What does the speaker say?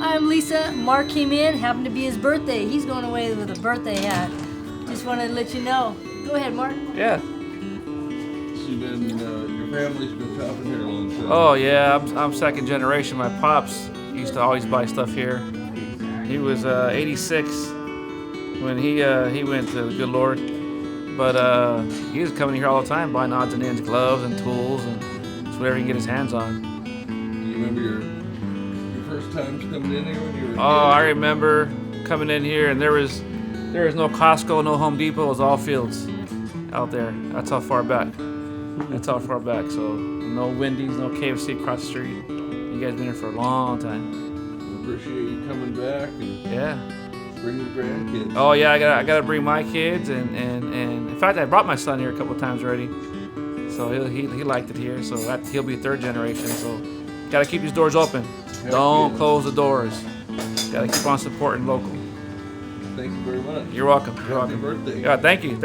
I'm Lisa. Mark came in, happened to be his birthday. He's going away with a birthday hat. Just wanted to let you know. Go ahead, Mark. Yeah. You've been, your family's been shopping here a long time. Oh yeah, I'm second generation. My pops used to always buy stuff here. He was 86 when he went to the good Lord, but he was coming here all the time, buying odds and ends, gloves and tools and just whatever he can get his hands on. You remember your first times coming in here when you were a kid? I remember coming in here and there was no Costco, no Home Depot. It was all fields out there. That's how far back. So no Wendy's, no KFC across the street. You guys been here for a long time. Appreciate you coming back and Yeah. bring the grandkids. Oh yeah, I gotta bring my kids and in fact I brought my son here a couple of times already. So he liked it here. So he'll be third generation. So gotta keep these doors open. Don't yeah. close the doors. Gotta keep on supporting local. Thank you very much. You're welcome. Happy birthday. Yeah, thank you.